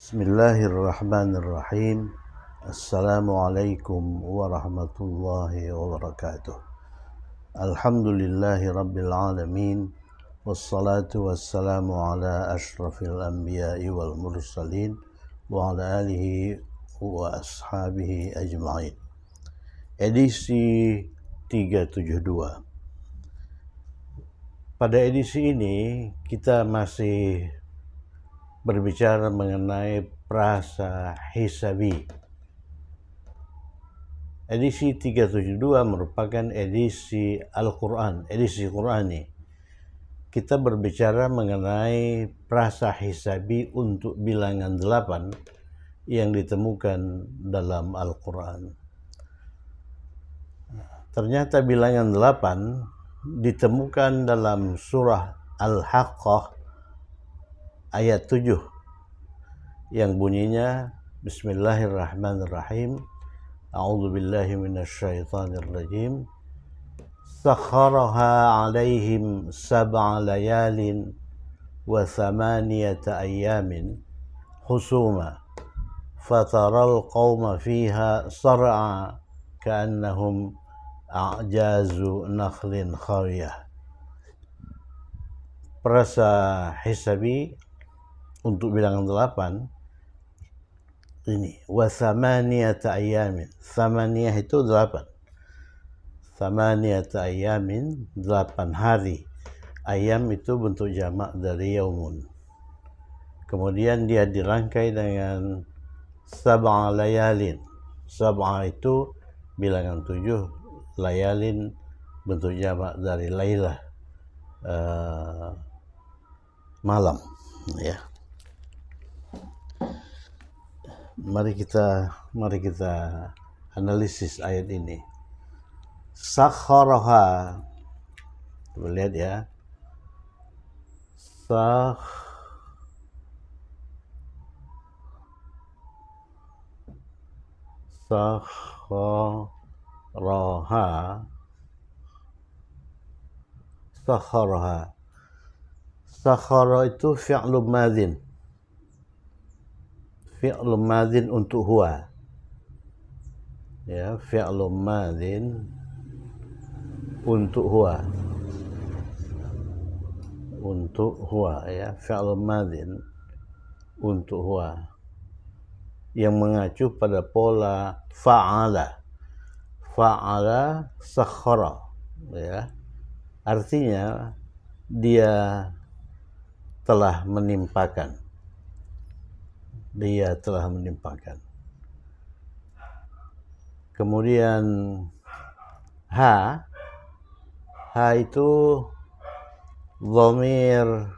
Bismillahirrahmanirrahim. Assalamualaikum warahmatullahi wabarakatuh. Alhamdulillahi rabbil alamin. Wassalatu wassalamu ala ashrafil anbiya'i wal mursalin wa ala alihi wa ashabihi ajma'in. Edisi 372. Pada edisi ini kita masih berbicara mengenai prasa hisabi. Edisi 372 merupakan edisi Al-Quran, edisi Qurani. Kita berbicara mengenai prasa hisabi untuk bilangan 8 yang ditemukan dalam Al-Quran. Ternyata bilangan 8 ditemukan dalam surah Al-Haqqah ayat 7 yang bunyinya Bismillahirrahmanirrahim. A'udzu billahi minasyaitonir rajim. Sakharaha 'alaihim sab'a layalin wa thamaniyata ayyamin husuma fataral qauma fiha sar'a ka'annahum a'jazu nakhlin khawiyah. Prasa hisabi untuk bilangan 8 ini wa thamaniyata ayamin. Thamaniyah itu 8. Thamaniyata ayamin 8 hari. Ayam itu bentuk jamak dari yaumun. Kemudian dia dirangkai dengan sab'a layalin. Sab'a itu bilangan 7, layalin bentuk jamak dari lailah, malam, ya. Mari kita analisis ayat ini. Sakharaha, lihat ya. Sakharaha. Sakhara itu fi'lu madin. Fi'lu madin untuk huwa. Ya, fi'lu madin untuk huwa. Untuk huwa, ya, fi'lu madin untuk huwa. Yang mengacu pada pola fa'ala. Fa'ala sakhara, ya. Artinya dia telah menimpakan. Dia telah menimpakan. Kemudian ha itu dhamir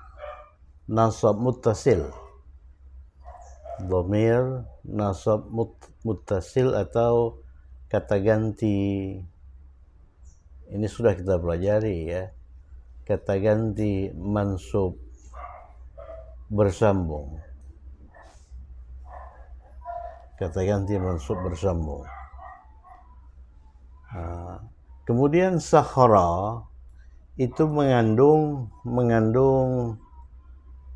nasab muttasil. Dhamir nasab muttasil atau kata ganti. Ini sudah kita pelajari, ya. Kata ganti mansub bersambung. Kata ganti mansub bersambung. Kemudian sakhara itu mengandung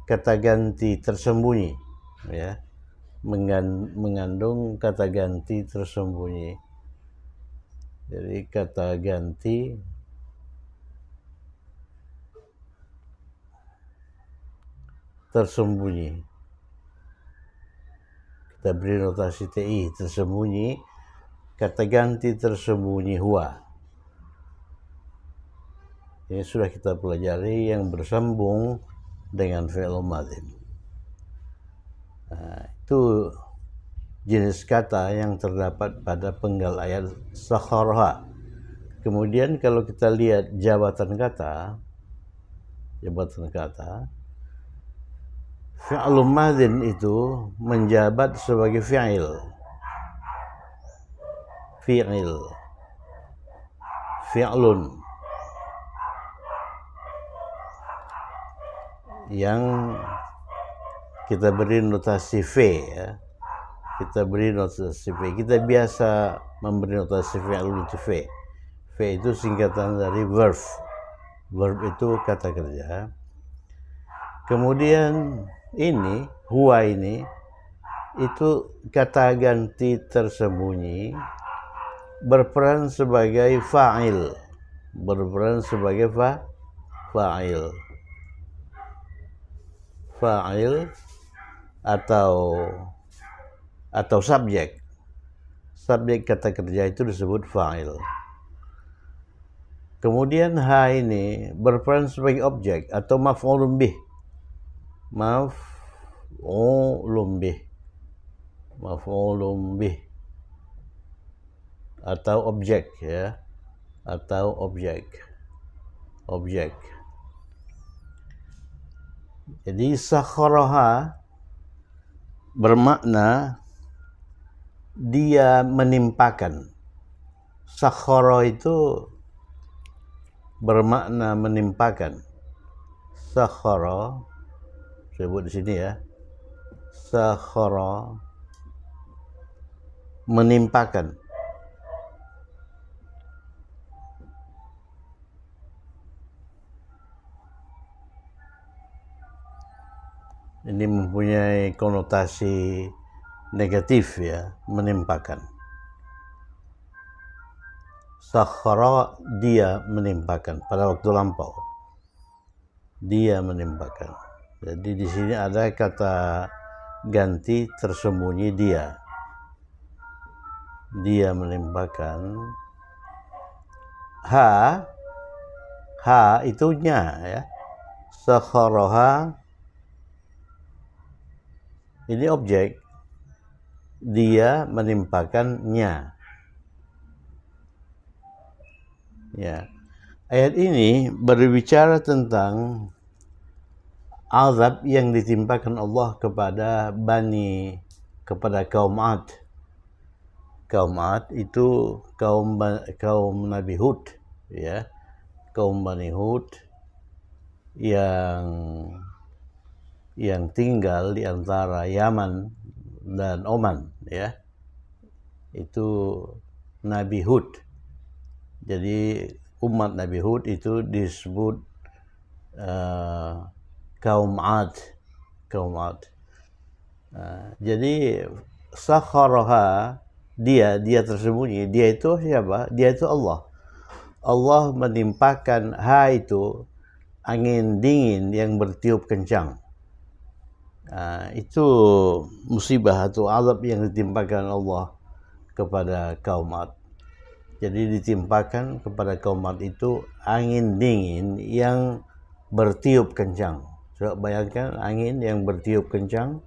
kata ganti tersembunyi, ya. Mengandung kata ganti tersembunyi. Jadi kata ganti tersembunyi. Kita beri notasi TI, tersembunyi, kata ganti tersembunyi huwa. Ini sudah kita pelajari yang bersambung dengan fi'il madin. Itu jenis kata yang terdapat pada penggal ayat sakharaha. Kemudian kalau kita lihat jabatan kata, fi'il madin itu menjabat sebagai fi'il. Fi'lun. Yang kita beri notasi V, ya. Kita beri notasi V. Kita biasa memberi notasi fi'lun itu V. V itu singkatan dari verb. Verb itu kata kerja. Kemudian ini, huwa ini itu kata ganti tersembunyi berperan sebagai fa'il, berperan sebagai fa'il atau subjek. Subjek kata kerja itu disebut fa'il. Kemudian ha ini berperan sebagai objek atau maf'ulun bih. Maf'ulun bih atau objek, ya, atau objek. Jadi sakharaha bermakna dia menimpakan. Sakhara itu bermakna menimpakan. Sakhara, sebut di sini ya. Sakhara menimpakan. Ini mempunyai konotasi negatif, ya, menimpakan. Sakhara, dia menimpakan pada waktu lampau. Dia menimpakan. Jadi di sini ada kata ganti tersembunyi dia. Dia menimpakan. Ha itu nya, ya. Sakharaha ini objek, dia menimpakannya. Ya. Ayat ini berbicara tentang azab yang ditimpakan Allah kepada kaum Ad. Kaum Ad itu kaum Nabi Hud, ya. Kaum Bani Hud yang tinggal di antara Yaman dan Oman, ya. Itu Nabi Hud. Jadi umat Nabi Hud itu disebut kaum Ad. Jadi sakharaha, dia tersembunyi. Dia itu siapa? Dia itu Allah. Allah menimpakan ha itu angin dingin yang bertiup kencang. Itu musibah atau azab yang ditimpakan Allah kepada kaum Ad. Jadi ditimpakan kepada kaum Ad itu angin dingin yang bertiup kencang. Coba bayangkan angin yang bertiup kencang.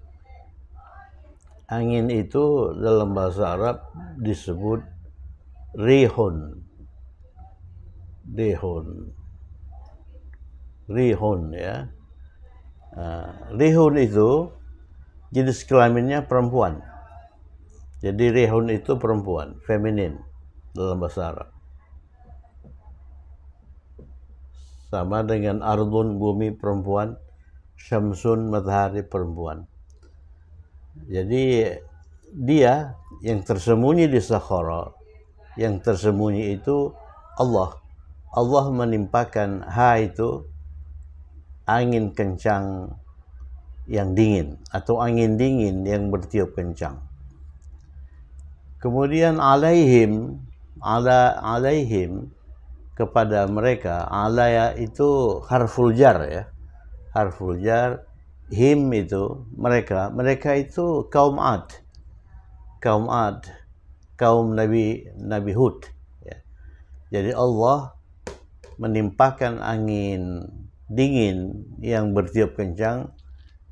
Angin itu dalam bahasa Arab disebut rihun. Rihun, ya. Rihun itu jenis kelaminnya perempuan. Jadi rihun itu perempuan, feminin dalam bahasa Arab. Sama dengan ardun, bumi, perempuan, syamsun, matahari, perempuan. Jadi dia yang tersembunyi di sakhara, yang tersembunyi itu Allah. Allah menimpakan ha itu angin kencang yang dingin atau angin dingin yang bertiup kencang. Kemudian alaihim kepada mereka, alaya itu harful jar, ya. Harful jar, him itu mereka itu kaum Ad. Kaum Nabi Hud, ya. Jadi Allah menimpakan angin dingin yang bertiup kencang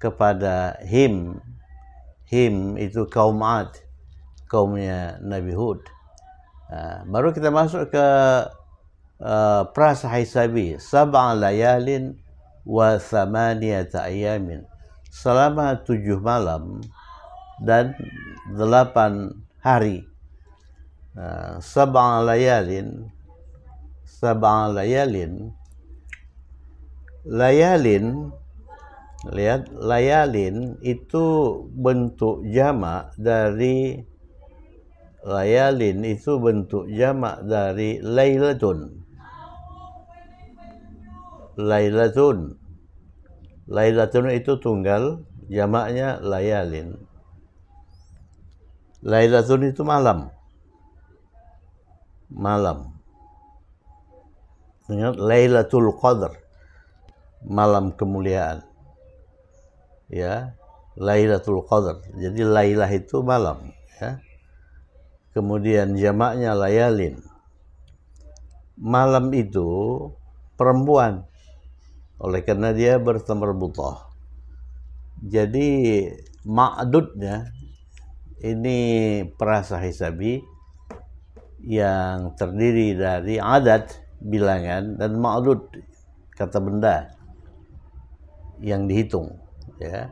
kepada him itu kaum Ad, kaumnya Nabi Hud. Baru kita masuk ke prasa hisabi, sab'a layalin wa thamaniyata ayamin, selama 7 malam dan 8 hari. Sab'a layalin, lihat, layalin itu bentuk jamak dari lailatun. Lailatun itu tunggal, jamaknya layalin. Lailatun itu malam. Malam. Ingat, Lailatul Qadar, malam kemuliaan. Ya, Lailatul Qadar. Jadi lailah itu malam, ya. Kemudian jamaknya layalin. Malam itu perempuan, oleh karena dia bertamarbutah. Jadi ma'dudnya ini perasa hisabi yang terdiri dari adat, bilangan, dan ma'dud, kata benda yang dihitung, ya.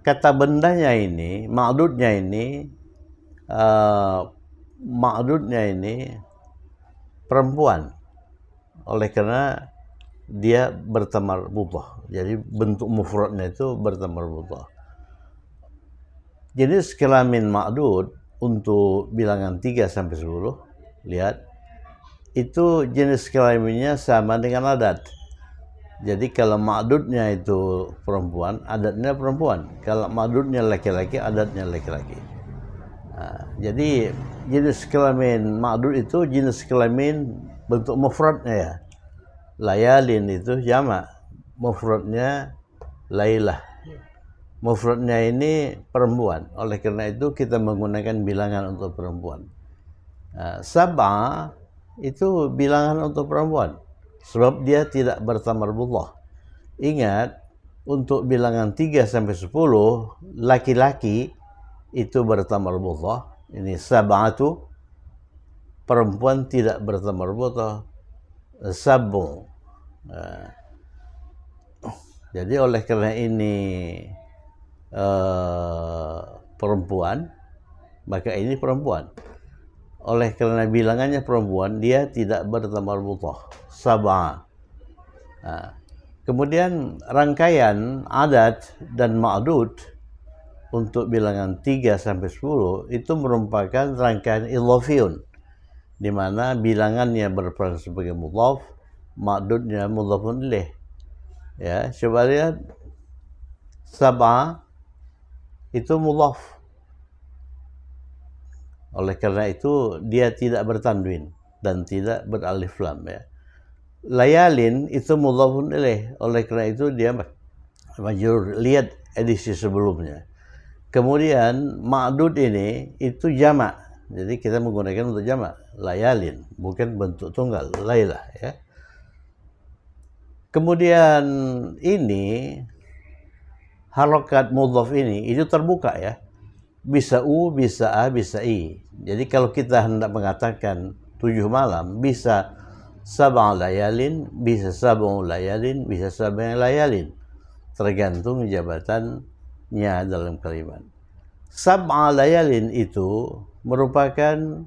Kata bendanya ini, ma'dudnya ini perempuan, oleh karena dia bertamarbutah. Jadi bentuk mufradnya itu bertamarbutah. Jenis kelamin ma'dud untuk bilangan 3 sampai 10, lihat, itu jenis kelaminnya sama dengan adat. Jadi kalau ma'dudnya itu perempuan, adatnya perempuan. Kalau ma'dudnya laki-laki, adatnya laki-laki. Nah, jadi jenis kelamin ma'dud itu jenis kelamin bentuk mufradnya, ya. Layalin itu jamak, mufradnya lailah. Mufradnya ini perempuan. Oleh karena itu kita menggunakan bilangan untuk perempuan. Sab'a itu bilangan untuk perempuan, sebab dia tidak bertamarbutah. Ingat, untuk bilangan 3 sampai 10 laki-laki itu bertamarbutah. Ini sab'atu, perempuan tidak bertamarbutah. Sab'u. Jadi oleh karena ini perempuan, maka ini perempuan. Oleh karena bilangannya perempuan, dia tidak bertamarbutah. Sab'a. Kemudian rangkaian adat dan ma'dud untuk bilangan 3 sampai 10 itu merupakan rangkaian idhafiyun, di mana bilangannya berperan sebagai mudhaf, ma'dudnya mudhafun ilaih. Ya, coba lihat, sab'a itu mudhaf. Oleh karena itu dia tidak bertanwin dan tidak beralif lam, ya. Layalin itu mudhafun ilaih. Oleh karena itu dia majrur. Lihat edisi sebelumnya. Kemudian ma'dud ini itu jamak. Jadi kita menggunakan untuk jamak, layalin, bukan bentuk tunggal, lailah, ya. Kemudian ini harokat mudhaf ini itu terbuka, ya. Bisa u, bisa a, bisa i. Jadi kalau kita hendak mengatakan 7 malam, bisa sab'a layalin, bisa sab'u layalin, bisa sab'a layalin. Tergantung jabatannya dalam kalimat. Sab'a layalin itu merupakan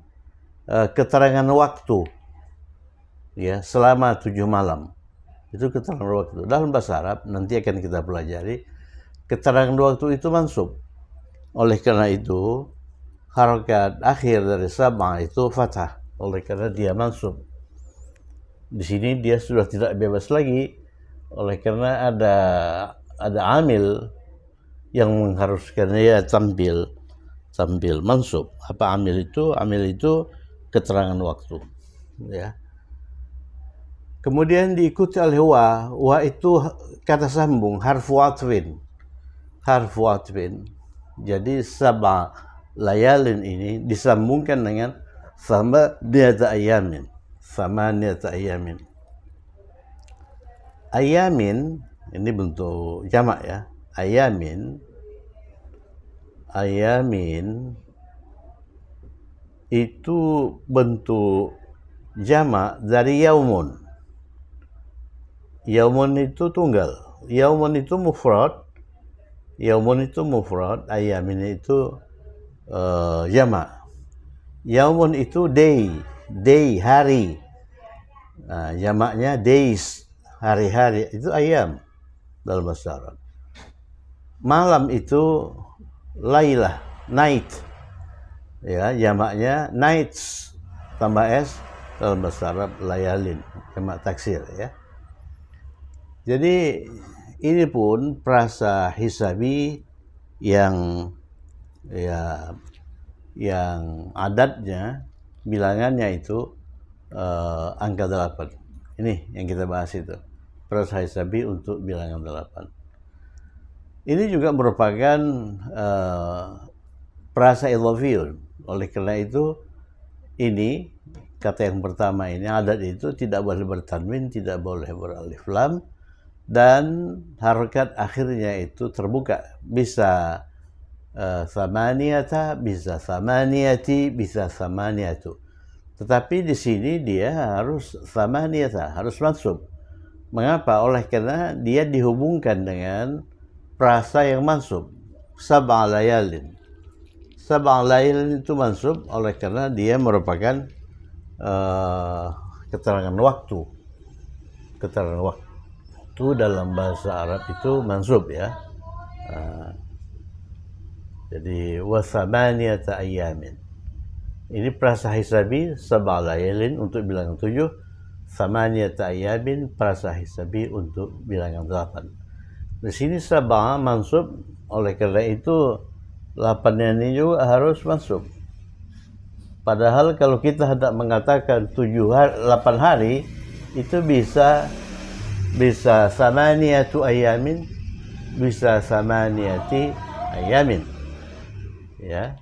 keterangan waktu, ya, selama 7 malam. Itu keterangan waktu. Dalam bahasa Arab, nanti akan kita pelajari, keterangan waktu itu mansub. Oleh karena itu, harokat akhir dari sab'a itu fathah. Oleh karena dia mansub. Di sini dia sudah tidak bebas lagi. Oleh karena ada amil yang mengharuskan dia tampil mansub. Apa amil itu? Amil itu keterangan waktu, ya. Kemudian diikuti oleh wa. Wa itu kata sambung, harfu atfin. Jadi sab'a layalin ini disambungkan dengan samaniyata ayamin. Ayamin ini bentuk jamak, ya. Ayamin itu bentuk jamak dari yaumun. Yaumun itu tunggal. Yaumun itu mufrad. Ayamin itu jamak. Yaumun itu day, hari. Nah, jamaknya days, hari-hari. Itu ayam dalam bahasa Arab. Malam itu lailah, night. Ya, jamaknya nights tambah s dalam bahasa Arab layalin, jamak taksir, ya. Jadi ini pun perasa hisabi yang, ya, yang adatnya bilangannya itu angka 8. Ini yang kita bahas itu. Prasa hisabi untuk bilangan 8. Ini juga merupakan prasa idhafiyun. Oleh karena itu, ini kata yang pertama ini, adat itu tidak boleh bertanwin, tidak boleh beralif lam, dan harokat akhirnya itu terbuka. Bisa samaniyata, bisa samaniyati, bisa samaniyatu. Tetapi di sini dia harus samaniyata, harus mansub. Mengapa? Oleh karena dia dihubungkan dengan prasa yang mansub. Sab'a layalin. Sab'a layalin itu mansub oleh karena dia merupakan keterangan waktu. Keterangan waktu dalam bahasa Arab itu mansub ya. Jadi wasamaniyata ayyamin. Ini prasa hisabi sab'a layalin untuk bilangan 7, samaniyata ayyamin prasa hisabi untuk bilangan 8. Di sini sab'a mansub, oleh karena itu 8 ini juga harus mansub. Padahal kalau kita hendak mengatakan 8 hari itu bisa samaniyatu ayyamin, bisa samaniyati ayyamin. Ya.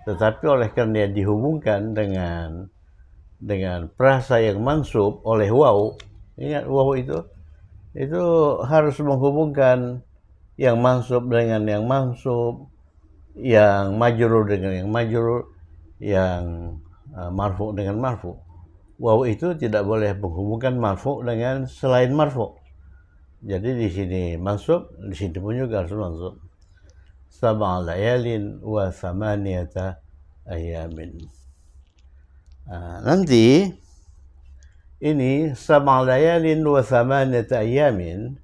Tetapi oleh karena dia dihubungkan dengan prasa yang mansub oleh waw, ingat waw itu harus menghubungkan yang mansub dengan yang mansub, yang majrur dengan yang majrur, yang marfu dengan marfu. Waw itu tidak boleh menghubungkan marfu dengan selain marfu. Jadi di sini mansub, di sini pun juga harus mansub. Sab'a layalin wa samaniyata ayyamin. Nanti ini sab'a layalin wa samaniyata ayyamin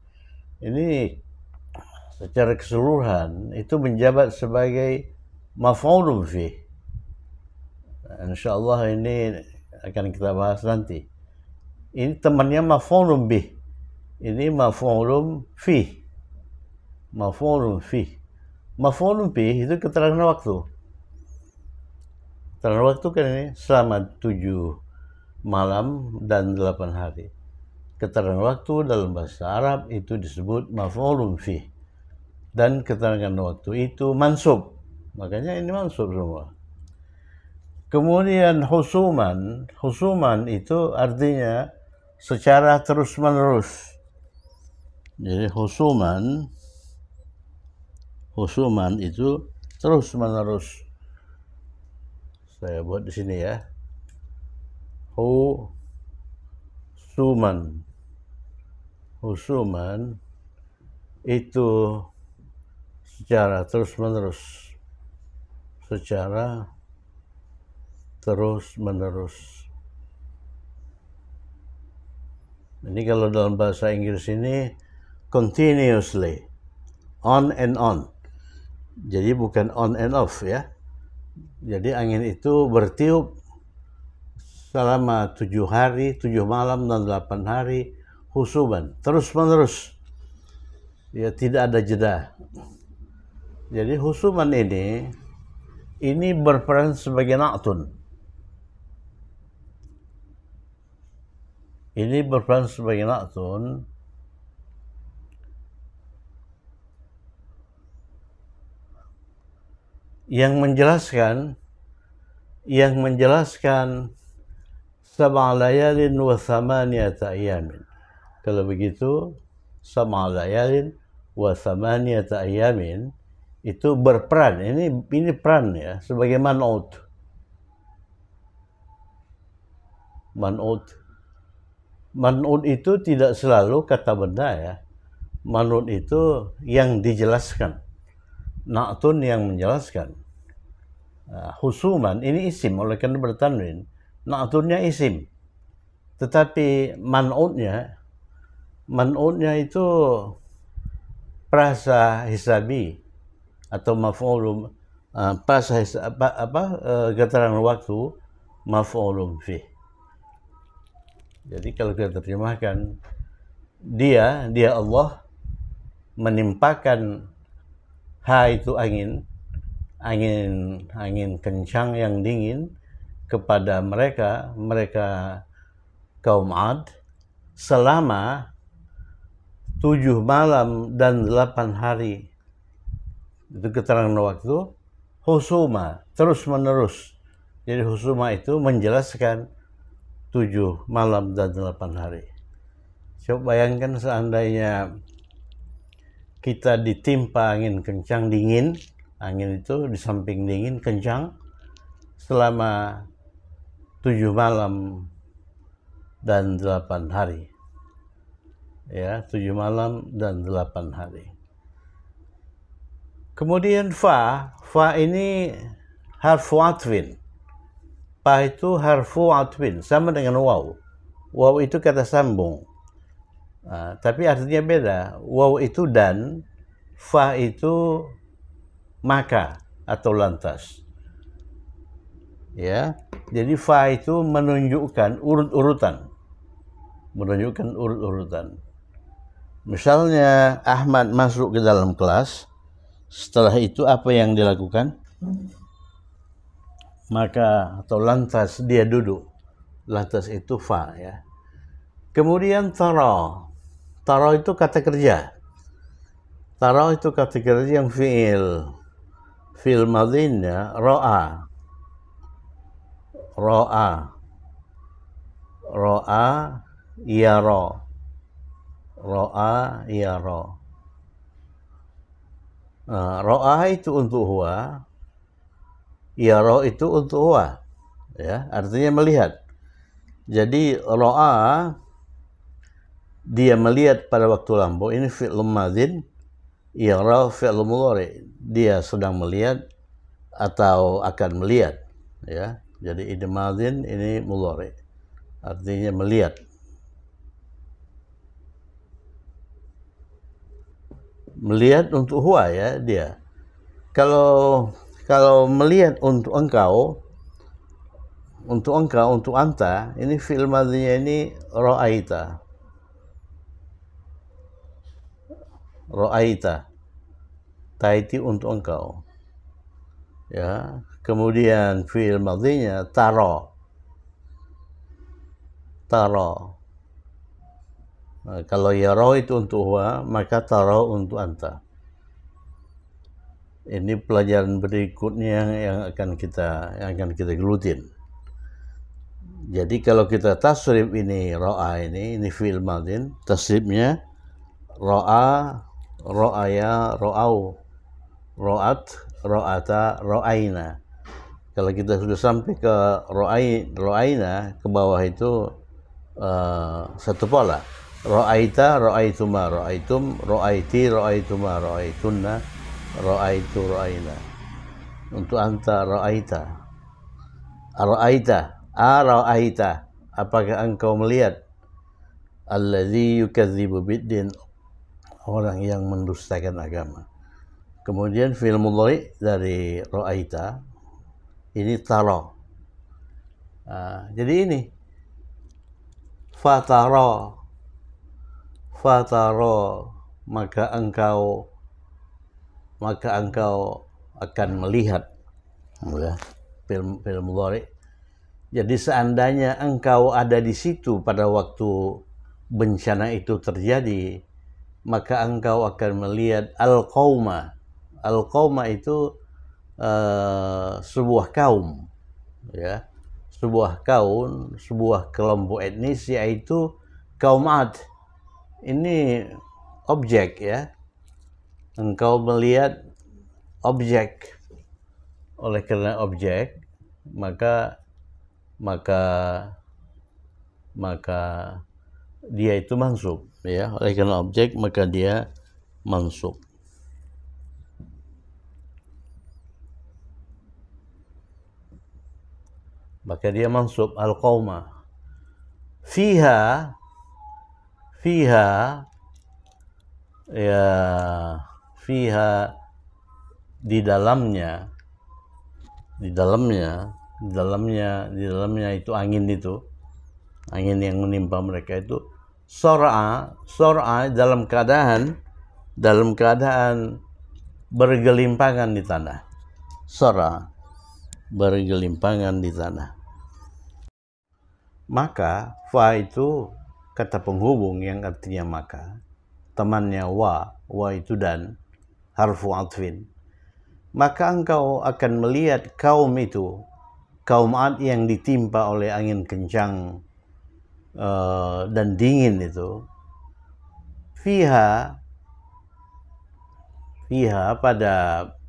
ini secara keseluruhan itu menjabat sebagai maf'ulun fih. Insyaallah ini akan kita bahas nanti. Ini temannya maf'ulun bih. Ini maf'ulun fih. Maf'ulun fih. Maf'ulun bih itu keterangan waktu. Keterangan waktu kan ini selama 7 malam dan 8 hari. Keterangan waktu dalam bahasa Arab itu disebut maf'ulun fih. Dan keterangan waktu itu mansub. Makanya ini mansub semua. Kemudian husuman itu artinya secara terus-menerus. Jadi husuman itu terus-menerus. Saya buat di sini ya. Husuman itu secara terus-menerus. Ini kalau dalam bahasa Inggris ini continuously, on and on. Jadi bukan on and off ya. Jadi angin itu bertiup selama 7 hari, 7 malam dan 8 hari, husuman, terus-menerus. Ya, tidak ada jeda. Jadi husuman ini berperan sebagai na'tun. Ini berperan sebagai na'tun yang menjelaskan sab'a layalin wa samaniyata ayyamin. Kalau begitu sab'a layalin wa samaniyata ayyamin itu berperan. Ini peran ya sebagai man'ut. Man'ut itu tidak selalu kata benda ya. Man'ut itu yang dijelaskan. Na'tun yang menjelaskan. Husuman ini isim, oleh karena bertanwin. Na'tunnya isim. Tetapi man'utnya itu prasa hisabi atau maf'ulun prasa keterangan waktu maf'ulun fih. Jadi kalau kita terjemahkan dia Allah menimpakan ha itu angin angin kencang yang dingin kepada mereka kaum Ad selama 7 malam dan 8 hari. Itu keterangan waktu husuma, terus menerus. Jadi husuma itu menjelaskan 7 malam dan 8 hari. Coba bayangkan seandainya kita ditimpa angin kencang dingin, angin itu di samping dingin kencang selama 7 malam dan 8 hari. Ya, 7 malam dan 8 hari. Kemudian fa ini harfu atfin. Fa itu harfu atfin, sama dengan waw. Waw itu kata sambung. Tapi artinya beda. Waw itu dan, fa itu maka atau lantas. Ya, jadi fa itu menunjukkan urut-urutan. Misalnya Ahmad masuk ke dalam kelas, setelah itu apa yang dilakukan? Maka atau lantas dia duduk. Lantas itu fa ya. Kemudian tara. Tara itu kata kerja. Tara itu kata kerja yang fi'il. Fi'il madhinya ra'a. Ra'a yara. Ra'a yara. Ra'a itu untuk huwa, yara itu untuk huwa. Ya, artinya melihat. Jadi ra'a dia melihat pada waktu lampau, ini fi'il madhin, yara fi'il mudhari. Dia sedang melihat atau akan melihat, ya. Jadi ini madhin, ini mudhari. Artinya melihat. Melihat untuk huwa ya dia. Kalau melihat untuk engkau, untuk anta, ini fi'il madhinya ini ra'aita. Ra'aita. Taiti untuk engkau. Ya, kemudian fi'il madhinya tara. Nah, kalau yara itu untuk huwa, maka tara untuk anta. Ini pelajaran berikutnya yang akan kita gelutin. Jadi kalau kita tasrif ini ra'a ini fi'il madhin, tasrifnya ra'a, ra'aya, ra'au, ra'at, ra'ata, ra'aina. Kalau kita sudah sampai ke ra'aina, ke bawah itu satu pola. Ra'aita, ra'aituma, ra'aitum, ra'aiti, ra'aituma, ra'aitunna, ra'aitu, ra'aina. Untuk anta ra'aita. Ra'aita. Apakah engkau melihat? Alladzi yukadzibu biddin, orang yang mendustakan agama. Kemudian fi'il mudhari dari ra'aita ini tara. Jadi ini fatara, maka engkau akan melihat, ya, fi'il mudhari. Jadi seandainya engkau ada di situ pada waktu bencana itu terjadi, maka engkau akan melihat al-qauma. Al-qauma itu sebuah kaum, ya, sebuah kelompok etnis, yaitu kaum Ad. Ini objek, ya. Engkau melihat objek. Oleh karena objek, maka dia itu mansub, ya. Oleh karena objek, maka dia mansub. Maka dia mansub al-qauma. Fiha ya, fiha di dalamnya itu angin yang menimpa mereka itu sor'a dalam keadaan bergelimpangan di tanah. Sora, bergelimpangan di tanah. Maka fa itu kata penghubung yang artinya maka, temannya wa itu dan, harfu atfin. Maka engkau akan melihat kaum itu, kaum Ad yang ditimpa oleh angin kencang dan dingin itu, fiha pada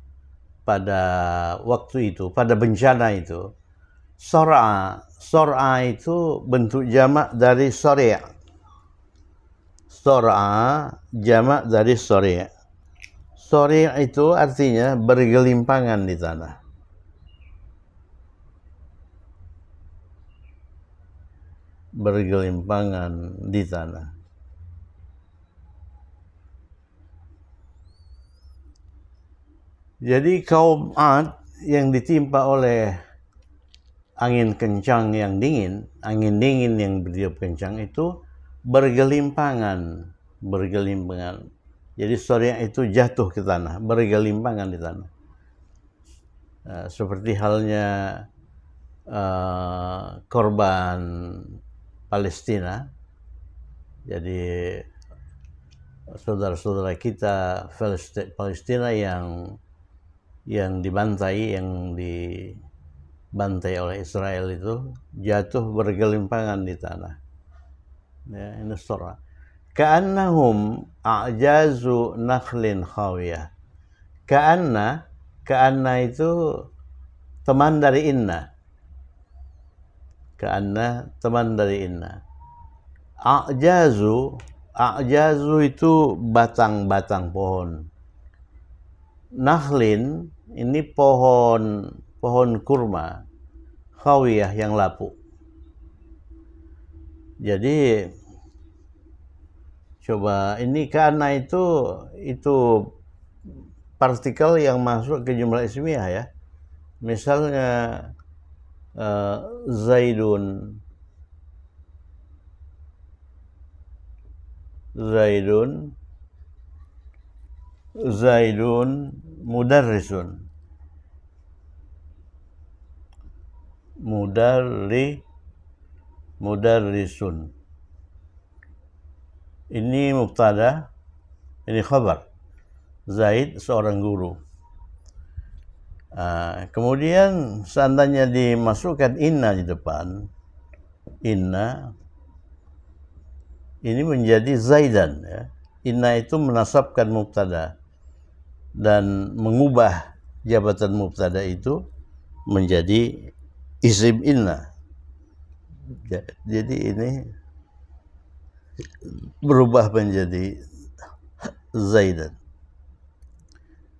waktu itu, pada bencana itu, sor'a itu bentuk jamak dari sori'. Sor'a jamak dari sori'. Sori' itu artinya bergelimpangan di tanah. Bergelimpangan di tanah. Jadi kaum Ad yang ditimpa oleh angin kencang yang dingin, angin dingin yang bertiup kencang itu bergelimpangan. Jadi sore itu jatuh ke tanah, bergelimpangan di tanah. Seperti halnya korban Palestina. Jadi saudara-saudara kita Palestina yang dibantai oleh Israel itu jatuh bergelimpangan di tanah. Ya, ini surah. Ka'annahum a'jazu nakhlin khawiyah. Ka'anna itu teman dari inna. Ka'anna teman dari inna. A'jazu itu batang-batang pohon. Nakhlin ini pohon kurma, khawiyah yang lapuk. Jadi coba ini karena itu partikel yang masuk ke jumlah ismiyah ya. Misalnya Zaidun mudarrisun. Mudarrisun. Ini mubtada, ini khabar. Zaid seorang guru. Kemudian seandainya dimasukkan inna di depan, inna ini menjadi zaidan ya. Inna itu menasabkan mubtada dan mengubah jabatan mubtada itu menjadi isim inna. Jadi ini berubah menjadi zaidan.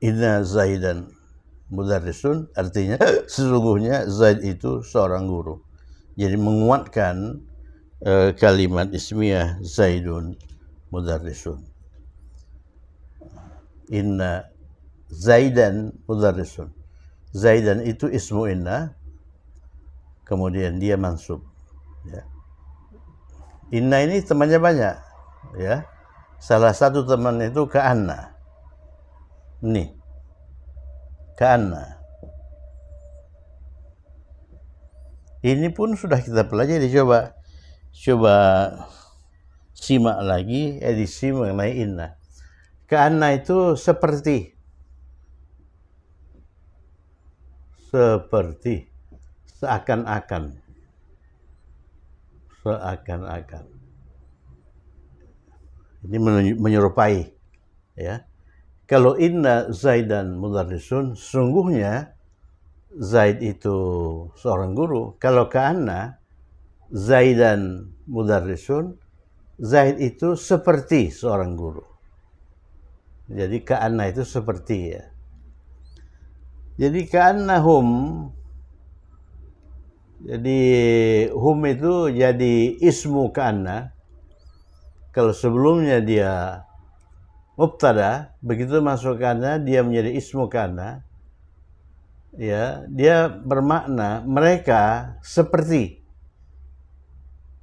Inna zaidan mudarrisun, artinya sesungguhnya Zaid itu seorang guru. Jadi menguatkan kalimat ismiyah Zaidun mudarrisun. Inna Zaidan mudarrisun. Zaidan itu ismu inna, kemudian dia mansub. Ya. Inna ini temannya banyak, ya. Salah satu teman itu ka'anna. Nih, ka'anna. Ini pun sudah kita pelajari. Coba simak lagi edisi mengenai inna. Ka'anna itu seperti, seakan-akan. Ini menyerupai, ya. Kalau inna Zaidan mudarrisun, sesungguhnya Zaid itu seorang guru. Kalau ka'anna Zaidan mudarrisun, Zaid itu seperti seorang guru. Jadi ka'anna itu seperti ya. Jadi ka'annahum, jadi hum itu jadi ismu ka'anna. Kalau sebelumnya dia mubtada, begitu masuk ka'anna dia menjadi ismu ka'anna. Ya, dia bermakna mereka seperti.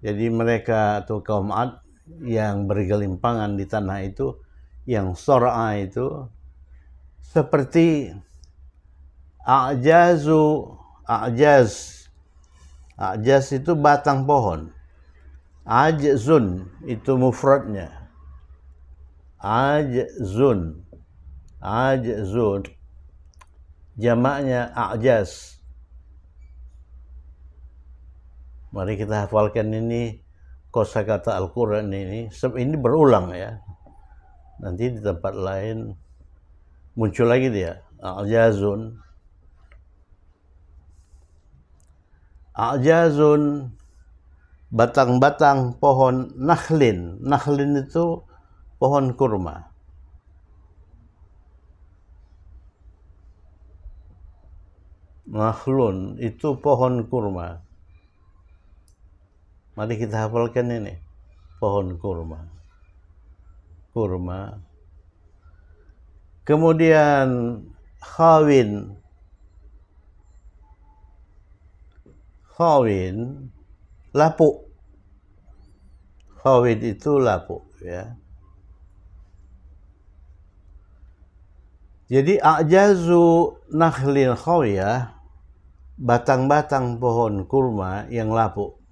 Jadi mereka atau kaum Ad yang bergelimpangan di tanah itu, yang sor'a itu seperti A'jazu, a'jaz. A'jaz itu batang pohon. Ajzun itu mufradnya. Ajzun. Ajzun. Jamaknya a'jaz. Mari kita hafalkan ini kosakata Al-Quran ini. Ini berulang ya. Nanti di tempat lain muncul lagi dia. A'jazun. A'jazun. Batang-batang pohon nakhlin. Nakhlin itu pohon kurma. Nakhlun itu pohon kurma. Mari kita hafalkan ini. Pohon kurma. Kurma. Kemudian khawin. Khawin lapuk. Khawin itu lapuk ya. Jadi a'jazu nakhlin khawiyah, batang-batang pohon kurma yang lapuk.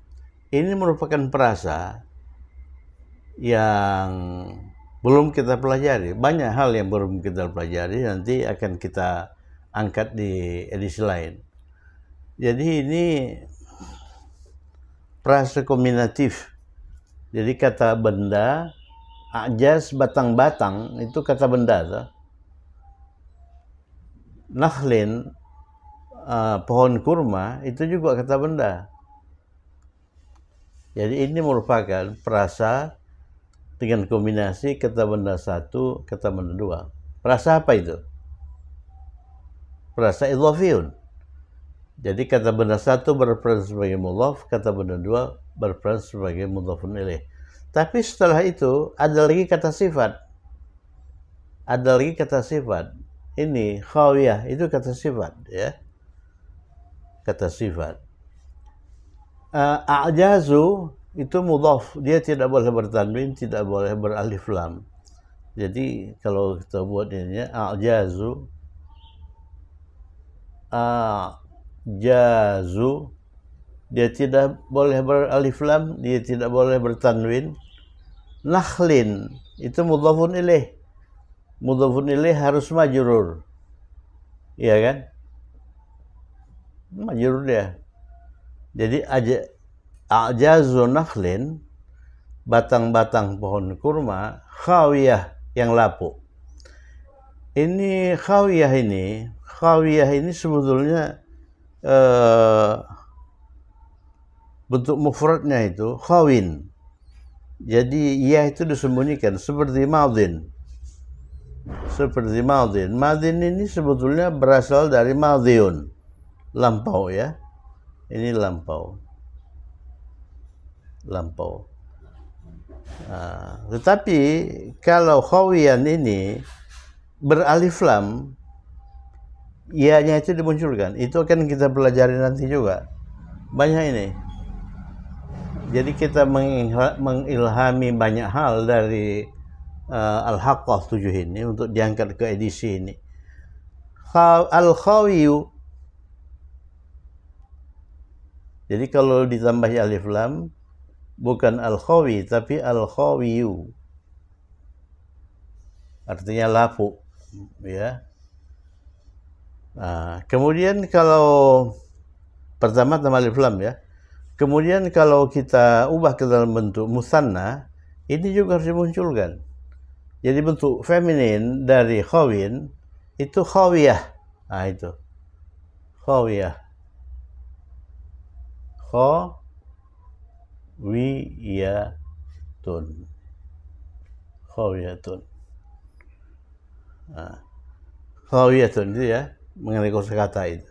Ini merupakan perasa yang belum kita pelajari. Banyak hal yang belum kita pelajari, nanti akan kita angkat di edisi lain. Jadi ini perasa kombinatif. Jadi kata benda, a'jaz batang-batang itu kata benda tuh. Nakhlin pohon kurma itu juga kata benda. Jadi ini merupakan perasa dengan kombinasi kata benda satu, kata benda dua. Perasa apa itu? Perasa idhafiyun. Jadi kata benda satu berperan sebagai mudhaf, kata benda dua berperan sebagai mudhafun ilaih. Tapi setelah itu ada lagi kata sifat. Ada lagi kata sifat. Ini khawiyah itu kata sifat ya. Kata sifat. A'jazu itu mudhaf, dia tidak boleh bertanwin, tidak boleh beralif lam. Jadi kalau kita buat ini a'jazu, a'jazu, dia tidak boleh beralif lam, dia tidak boleh bertanwin. Nakhlin itu mudhafun ilaih. Mudhafun ilaih harus majrur. Iya kan? Majrur dia. Jadi a'jazu nakhlin, batang-batang pohon kurma, khawiyah yang lapuk. Ini khawiyah ini sebetulnya bentuk mufradnya itu khawin. Jadi ya itu disembunyikan seperti madin. Seperti madin. Madin ini sebetulnya berasal dari madhiun. Lampau ya. Ini lampau. Lampau. Tetapi kalau khawiyan ini beralif lam, ianya itu dimunculkan. Itu akan kita pelajari nanti juga. Banyak ini. Jadi kita mengilhami banyak hal dari Al-Haqqah 7 ini untuk diangkat ke edisi ini. Al-khawiyu. Jadi kalau ditambah alif lam, bukan al-khawi, tapi al-khawiyu. Artinya lapuk. Ya. Kemudian kalau pertama tambah alif lam ya. Kemudian kalau kita ubah ke dalam bentuk musanna, ini juga harus dimunculkan. Jadi bentuk feminin dari khawin itu khawiyah. Itu. Khawiyah. Khawiyatun. Khawiyatun. Khawiyatun itu ya, mengenai kosakata itu.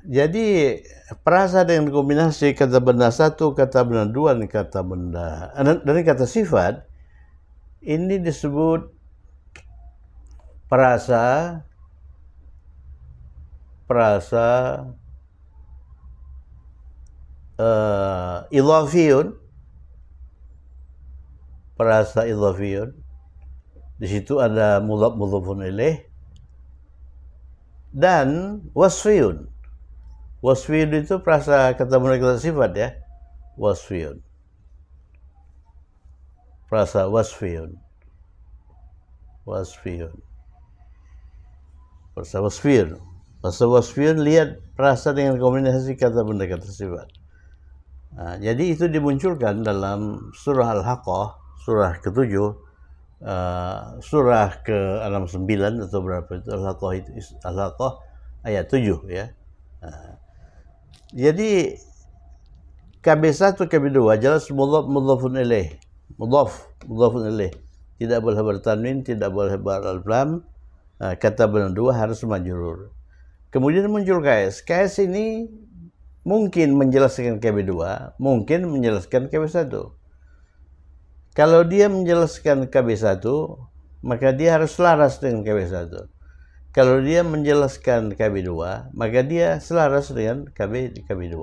Jadi perasa dengan kombinasi kata benda satu, kata benda dua, dan kata benda dan kata sifat ini disebut perasa idhafiyun. Perasa idhafiyun. Di situ ada mudhaf mudhafun ilaih. dan wasfiyun. Wasfiyun itu perasa kata kata sifat ya. Wasfiyun. Perasa wasfiyun. Wasfiyun. Perasa wasfiyun. Perasa wasfiyun lihat perasa dengan kombinasi kata benda kata sifat. Nah, jadi itu dimunculkan dalam surah Al-Haqqah, surah ke-7, surah ke-69 atau berapa itu Al-Haqqah ayat 7 ya. Nah, jadi KB1 KB2 jelas mudhafun ilaih. Mudhafun ilaih. Tidak boleh bertanwin, tidak boleh beralif lam. Kata benda dua harus majrur. Kemudian muncul KS. KS ini mungkin menjelaskan KB2, mungkin menjelaskan KB1. Kalau dia menjelaskan KB1, maka dia harus selaras dengan KB1. Kalau dia menjelaskan KB2, maka dia selaras dengan KB2.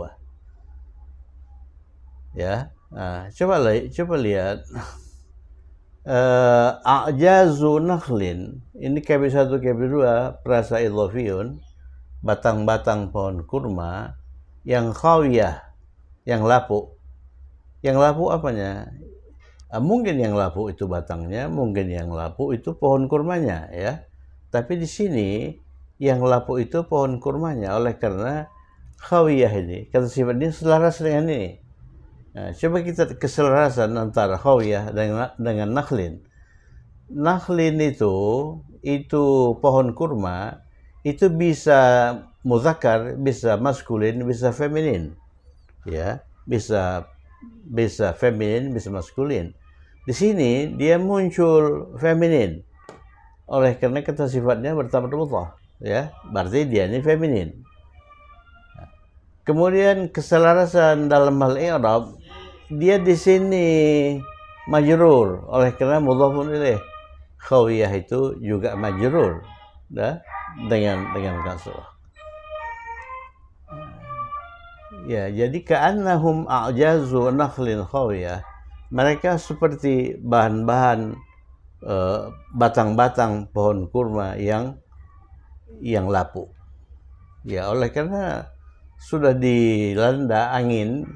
Ya, nah, coba lihat. A'jazu nakhlin, ini KB1 KB2 perasa idhofiyun, batang-batang pohon kurma yang khawiyah, yang lapuk. Yang lapuk apanya? Mungkin yang lapuk itu batangnya, mungkin yang lapuk itu pohon kurmanya ya. Tapi di sini yang lapuk itu pohon kurmanya, oleh karena khawiyah ini kata sifat ini selaras dengan ini. Nah, coba kita keselarasan antara khawiyah dengan nakhlin. Nakhlin itu pohon kurma, itu bisa muzakkar, bisa maskulin, bisa feminin. Ya, bisa feminin, bisa maskulin. Di sini dia muncul feminin. Oleh karena kata sifatnya bertamad-mudhaf, ya. Berarti dia ini feminin. Kemudian keselarasan dalam hal i'rab, dia di sini majrur oleh karena mudhafun ilaih. Khawiyah itu juga majrur, ya, dengan kasrah. Ya, jadi ka'annahum a'jazu nakhlin khawiyah. Mereka seperti bahan-bahan batang-batang pohon kurma yang lapuk. Ya, oleh karena sudah dilanda angin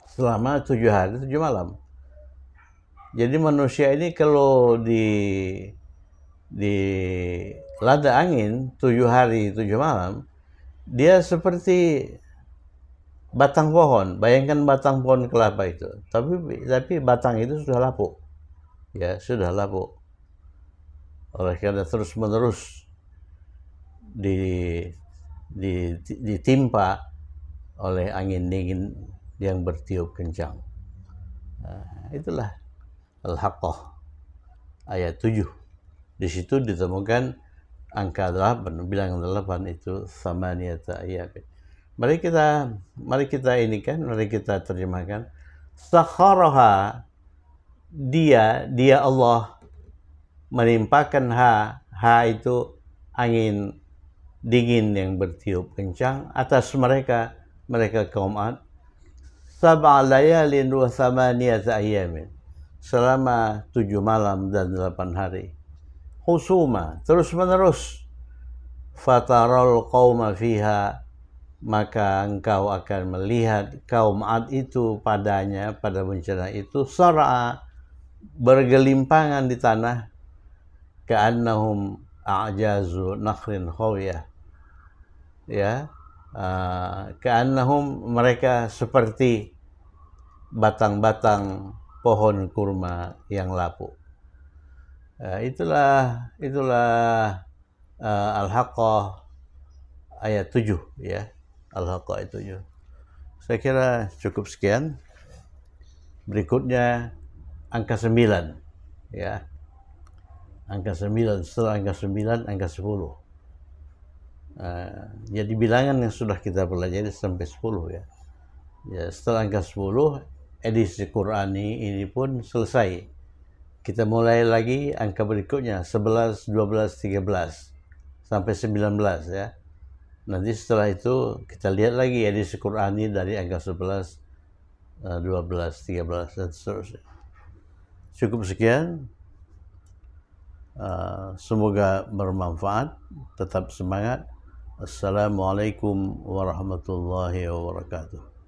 selama 7 hari 7 malam. Jadi manusia ini kalau di landa angin 7 hari 7 malam, dia seperti batang pohon. Bayangkan batang pohon kelapa itu. Tapi batang itu sudah lapuk. Ya, sudah lapuk. Oleh karena terus-menerus ditimpa oleh angin dingin yang bertiup kencang. Nah, itulah Al-Haqqah ayat 7. Di situ ditemukan angka 8, bilangan 8 itu samaniyata ayyam. Mari kita terjemahkan. Sakharaha, dia Allah menimpakan ha itu angin dingin yang bertiup kencang atas mereka kaum Ad, sab'a layalin wa thamaniyata ayyamin, selama 7 malam dan 8 hari. Husuma, terus menerus. Fataral qauma fiha, maka engkau akan melihat kaum Ad itu padanya, pada bencana itu, sar'a, bergelimpangan di tanah, ka'annahum a'jazu nakhlin khawiyah. Ya, ka'annahum, mereka seperti batang-batang pohon kurma yang lapuk. Itulah Al-Haqqah ayat 7 ya. Al-Haqqah ayat 7. Saya kira cukup sekian. Berikutnya angka 9 ya. Angka 9, setelah angka 9 angka 10. Jadi bilangan yang sudah kita pelajari sampai 10 ya. Ya, setelah angka 10 edisi Qur'ani ini pun selesai. Kita mulai lagi angka berikutnya 11, 12, 13 sampai 19 ya. Nanti setelah itu kita lihat lagi edisi Qur'ani dari angka 11, 12, 13 dan seterusnya. Cukup sekian. Semoga bermanfaat. Tetap semangat. Assalamualaikum warahmatullahi wabarakatuh.